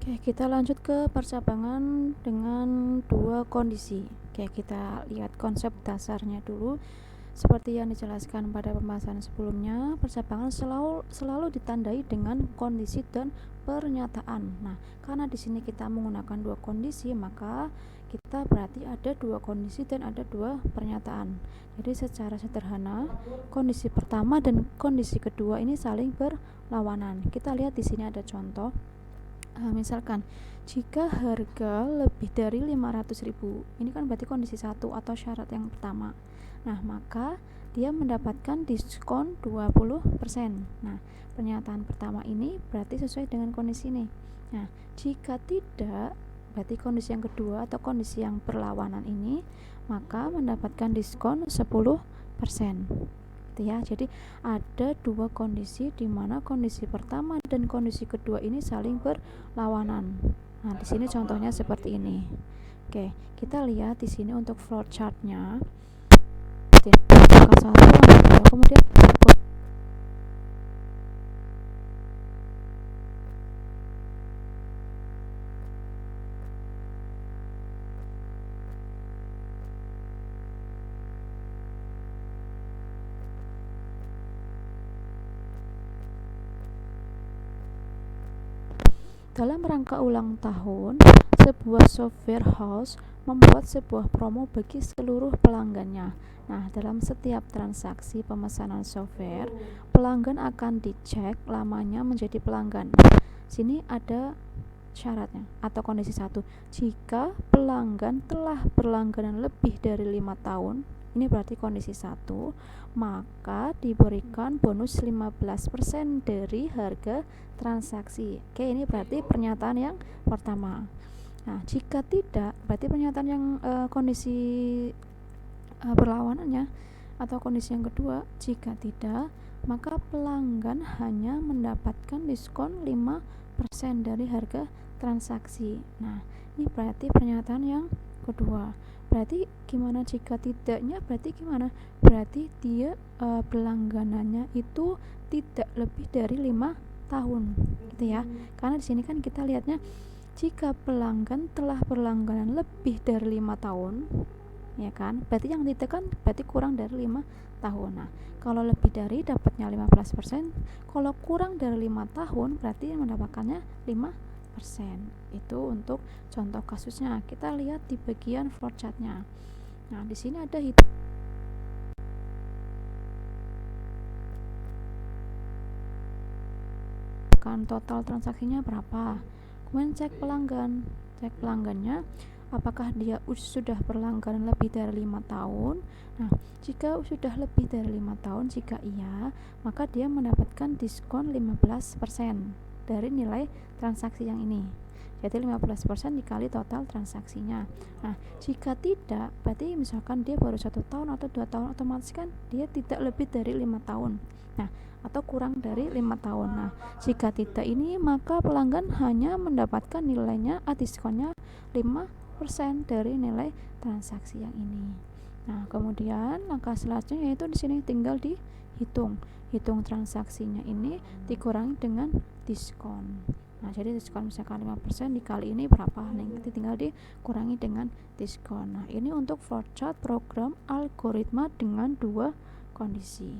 Oke, kita lanjut ke percabangan dengan dua kondisi. Oke, kita lihat konsep dasarnya dulu. Seperti yang dijelaskan pada pembahasan sebelumnya, percabangan selalu ditandai dengan kondisi dan pernyataan. Nah, karena di sini kita menggunakan dua kondisi, maka kita berarti ada dua kondisi dan ada dua pernyataan. Jadi secara sederhana, kondisi pertama dan kondisi kedua ini saling berlawanan. Kita lihat di sini ada contoh. Misalkan jika harga lebih dari 500.000, ini kan berarti kondisi satu atau syarat yang pertama. Nah, maka dia mendapatkan diskon 20%. Nah, pernyataan pertama ini berarti sesuai dengan kondisi ini. Nah, jika tidak, berarti kondisi yang kedua atau kondisi yang berlawanan ini, maka mendapatkan diskon 10%. Ya, jadi ada dua kondisi di mana kondisi pertama dan kondisi kedua ini saling berlawanan. Nah, di sini contohnya seperti ini. Oke, kita lihat di sini untuk flow chartnya. Angka 1, kemudian dalam rangka ulang tahun, sebuah software house membuat sebuah promo bagi seluruh pelanggannya. Nah, dalam setiap transaksi pemesanan software, pelanggan akan dicek lamanya menjadi pelanggan. Sini ada syaratnya atau kondisi satu. Jika pelanggan telah berlangganan lebih dari 5 tahun, ini berarti kondisi 1, maka diberikan bonus 15% dari harga transaksi. Oke, ini berarti pernyataan yang pertama. Nah, jika tidak, berarti pernyataan yang kondisi berlawanannya atau kondisi yang kedua, jika tidak, maka pelanggan hanya mendapatkan diskon 5% dari harga transaksi. Nah, ini berarti pernyataan yang kedua. Berarti gimana jika tidaknya? Berarti gimana? Berarti dia berlangganannya itu tidak lebih dari 5 tahun, gitu ya. Karena di sini kan kita lihatnya jika pelanggan telah berlangganan lebih dari 5 tahun, ya kan? Berarti yang ditekan berarti kurang dari 5 tahun. Nah, kalau lebih dari dapatnya 15%, kalau kurang dari 5 tahun berarti mendapatkannya 5%. Itu untuk contoh kasusnya. Kita lihat di bagian flowchartnya. Nah, di sini ada kan total transaksinya berapa. Kemudian cek pelanggannya apakah dia sudah berlangganan lebih dari 5 tahun. Nah, jika sudah lebih dari 5 tahun, jika iya, maka dia mendapatkan diskon 15% dari nilai transaksi yang ini. Jadi 15% dikali total transaksinya. Nah, jika tidak, berarti misalkan dia baru 1 tahun atau 2 tahun, otomatis kan dia tidak lebih dari 5 tahun. Nah, atau kurang dari 5 tahun. Nah, jika tidak ini, maka pelanggan hanya mendapatkan nilainya diskonnya 5% dari nilai transaksi yang ini. Nah, kemudian langkah selanjutnya yaitu di sini tinggal dihitung transaksinya ini dikurangi dengan diskon. Nah, jadi diskon misalkan 5% dikali ini berapa? Nanti tinggal dikurangi dengan diskon. Nah, ini untuk flowchart program algoritma dengan dua kondisi.